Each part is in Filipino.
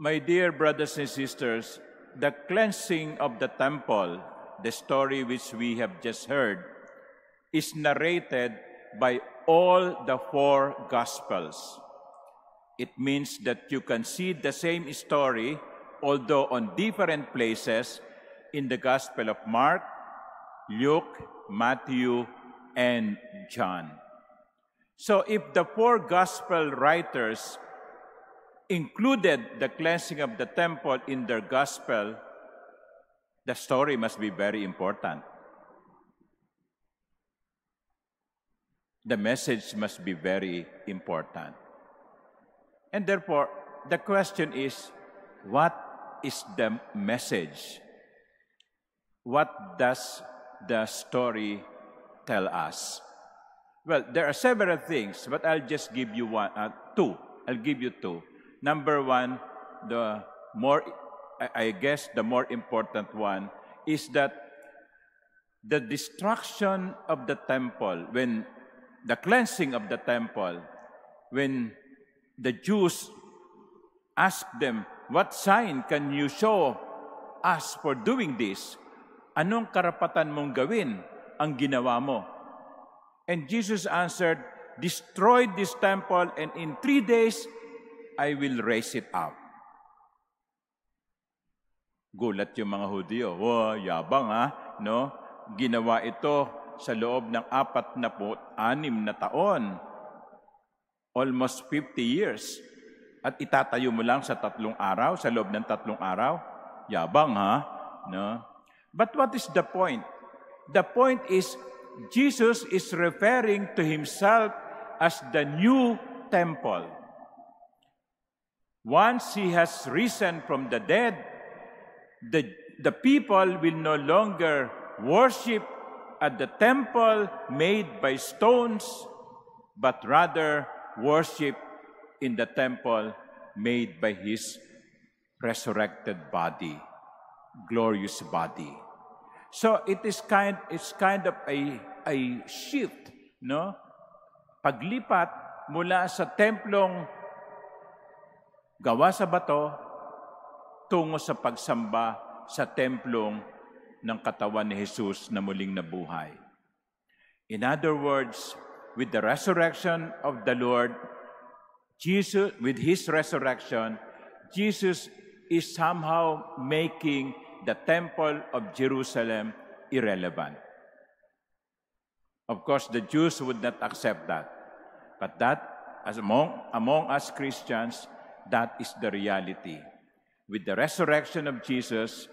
My dear brothers and sisters, the cleansing of the temple, the story which we have just heard, is narrated by all the four Gospels. It means that you can see the same story, although on different places, in the Gospel of Mark, Luke, Matthew, and John. So if the four Gospel writers included the cleansing of the temple in their Gospel, the story must be very important. The message must be very important. And therefore, the question is, what is the message? What does the story tell us? Well, there are several things, but I'll just give you two. I'll give you two. Number one, the more important one is that the destruction of the temple, when the cleansing of the temple, when the Jews asked them, "What sign can you show us for doing this?" Anong karapatan mong gawin ang ginawa mo? And Jesus answered, "Destroy this temple, and in 3 days, I will raise it up." Gulat yung mga Hudyo. Wow, yabang no? Ginawa ito sa loob ng 46 na taon. Almost 50 years. At itatayo mo lang sa 3 araw, sa loob ng 3 araw? Yabang, no? But what is the point? The point is, Jesus is referring to himself as the new temple. Once he has risen from the dead, the people will no longer worship at the temple made by stones, but rather worship in the temple made by his resurrected body, glorious body. So it's kind of a shift, no? Paglipat mula sa templong gawa sa bato tungo sa pagsamba sa templong ng katawan ni Jesus na muling nabuhay. In other words, with the resurrection of the Lord, Jesus, with his resurrection, Jesus is somehow making the temple of Jerusalem irrelevant. Of course, the Jews would not accept that. But that, as among us Christians, that is the reality. With the resurrection of Jesus,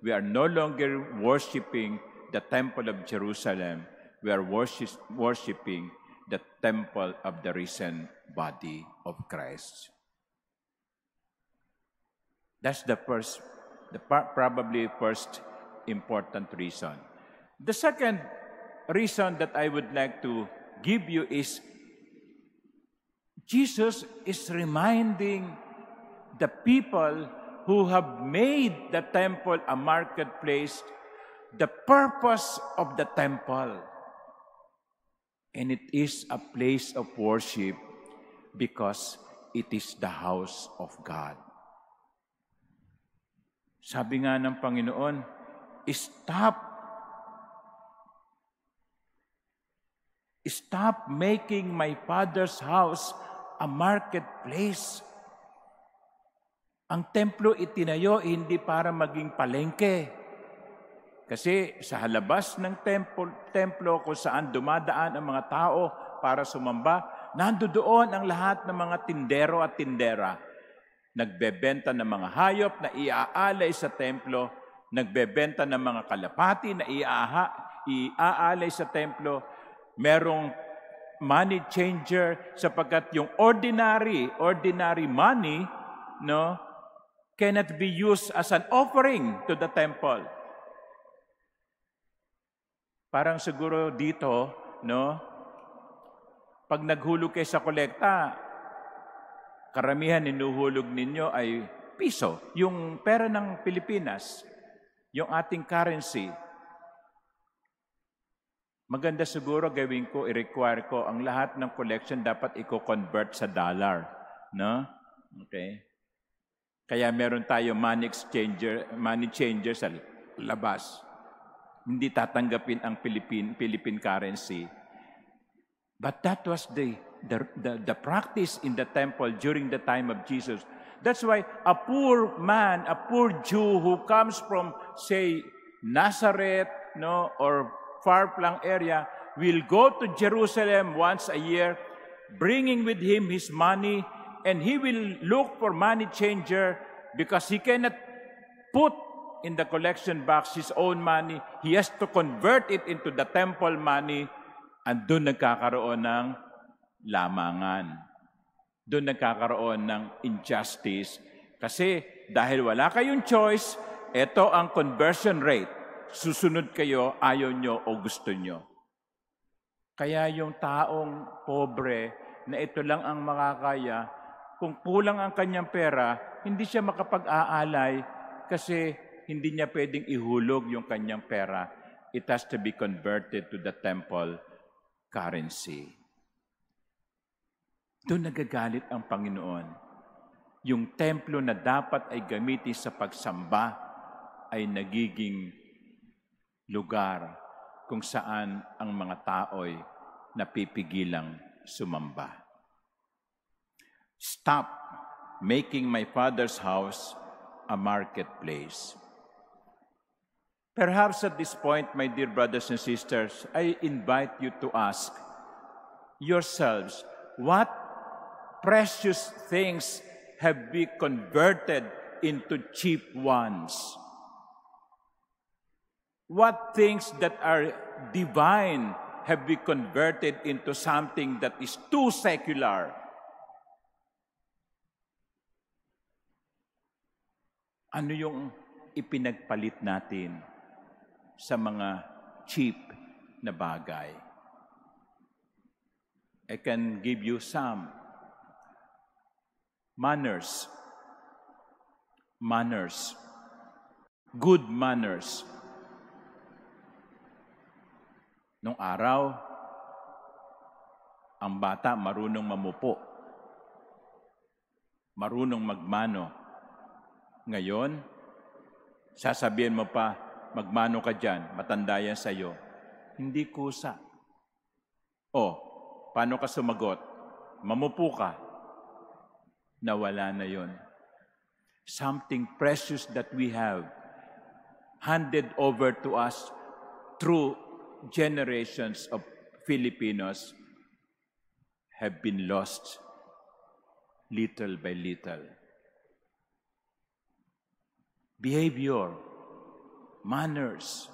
we are no longer worshiping the temple of Jerusalem. We are worshiping the temple of the risen body of Christ. That's probably first important reason. The second reason that I would like to give you is Jesus is reminding the people who have made the temple a marketplace the purpose of the temple. And it is a place of worship because it is the house of God. Sabi nga ng Panginoon, Stop making my Father's house a marketplace. Ang templo itinayo hindi para maging palengke. Kasi sa halabas ng templo kung saan dumadaan ang mga tao para sumamba, nandoon ang lahat ng mga tindero at tindera. Nagbebenta ng mga hayop na iaalay sa templo, nagbebenta ng mga kalapati na iaalay sa templo, merong money changer sapagkat yung ordinary money, no, cannot be used as an offering to the temple. Parang siguro dito, no, pag naghulog kayo sa kolekta, karamihan inuhulog ninyo ay piso, yung pera ng Pilipinas, yung ating currency. Maganda siguro gawin ko, i-require ko, ang lahat ng collection dapat i-convert sa dollar. No? Okay? Kaya meron tayo money changer sa labas. Hindi tatanggapin ang Philippine currency. But that was the practice in the temple during the time of Jesus. That's why a poor man, a poor Jew who comes from, say, Nazareth, or far-flung area, will go to Jerusalem once a year, bringing with him his money, and he will look for money changer because he cannot put in the collection box his own money. He has to convert it into the temple money, and doon nagkakaroon ng lamangan. Doon nagkakaroon ng injustice. Kasi dahil wala kayong choice, ito ang conversion rate. Susunod kayo, ayaw nyo o gusto nyo. Kaya yung taong pobre na ito lang ang makakaya, kung kulang ang kanyang pera, hindi siya makapag-aalay kasi hindi niya pwedeng ihulog yung kanyang pera. It has to be converted to the temple currency. Doon nagagalit ang Panginoon. Yung templo na dapat ay gamitin sa pagsamba ay nagiging lugar kung saan ang mga tao'y napipigilang sumamba. Stop making my Father's house a marketplace. Perhaps at this point, my dear brothers and sisters, I invite you to ask yourselves, what precious things have been converted into cheap ones? What things that are divine have been converted into something that is too secular? Ano yung ipinagpalit natin sa mga cheap na bagay? I can give you some. Manners. Good manners. Nung araw, ang bata marunong mamupo. Marunong magmano. Ngayon, sasabihin mo pa, magmano ka dyan, matanda yan sa'yo. Hindi kusa. Paano ka sumagot? Mamupo ka. Nawala na yon. Something precious that we have handed over to us through generations of Filipinos have been lost little by little. Behavior, manners.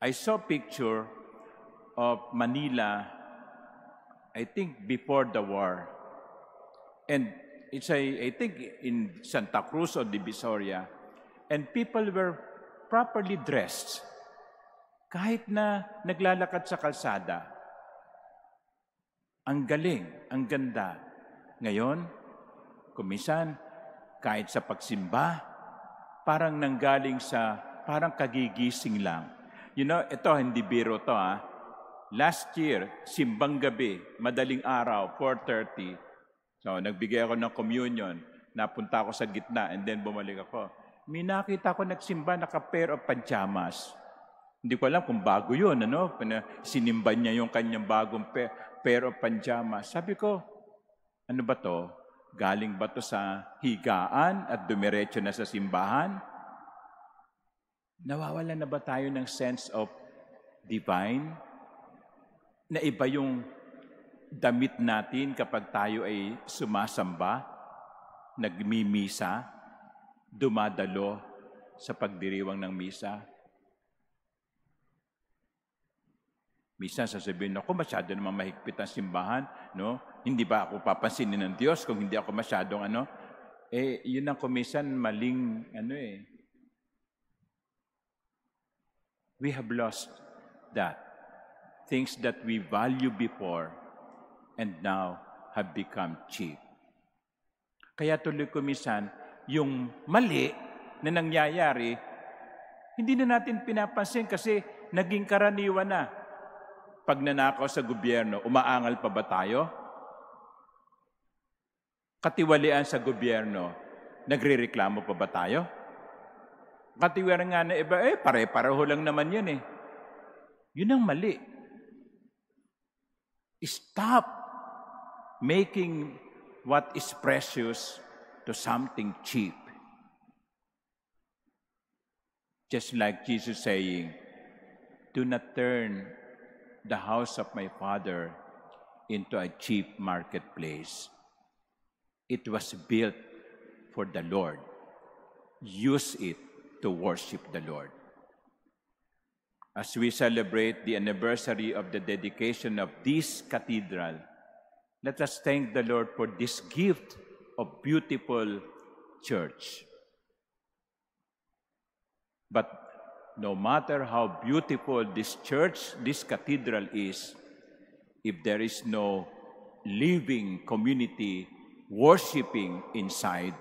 I saw a picture of Manila, I think before the war. And it's I think in Santa Cruz or Divisoria. And people were properly dressed. Kahit na naglalakad sa kalsada. Ang galing, ang ganda. Ngayon, kumisan, kahit sa pagsimba, parang nanggaling sa, parang kagigising lang. Ito, hindi biro to Last year, simbang gabi, madaling araw, 4:30. So, nagbigay ako ng communion. Napunta ako sa gitna and then bumalik ako. May nakita ko nagsimba, naka-pair of pajamas. Hindi ko alam kung bago yun, Sinimba niya yung kanyang bagong pair of pajamas. Sabi ko, ano ba to? Galing ba to sa higaan at dumiretso na sa simbahan? Nawawala na ba tayo ng sense of divine? Na iba yung damit natin kapag tayo ay sumasamba, nagmimisa, dumadalo sa pagdiriwang ng misa? Minsan sasabihin, ako masyado naman mahigpit ang simbahan, Hindi ba ako papansinin ng Diyos kung hindi ako masyadong yun ang kumisan maling We have lost that. Things that we value before and now have become cheap. Kaya tuloy kumisan, yung mali na nangyayari, hindi na natin pinapansin kasi naging karaniwan na. Pag nanakaw sa gobyerno, umaangal pa ba tayo? katiwalian sa gobyerno, nagrereklamo pa ba tayo? Katiwala nga na iba, pare-pareho lang naman yan eh. Yun ang mali. Stop making what is precious to something cheap. Just like Jesus saying, do not turn the house of my Father into a cheap marketplace. It was built for the Lord. Use it to worship the Lord. As we celebrate the anniversary of the dedication of this cathedral, let us thank the Lord for this gift of beautiful church. But no matter how beautiful this church, this cathedral is, if there is no living community worshiping inside,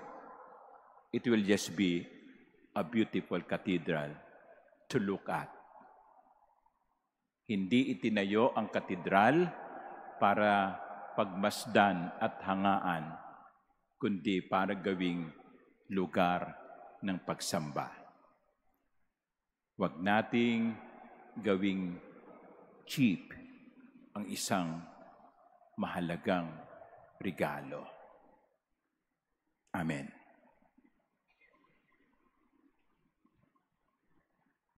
it will just be a beautiful cathedral to look at. Hindi itinayo ang katedral para pagmasdan at hangaan, kundi para gawing lugar ng pagsamba. Huwag nating gawing cheap ang isang mahalagang regalo. Amen.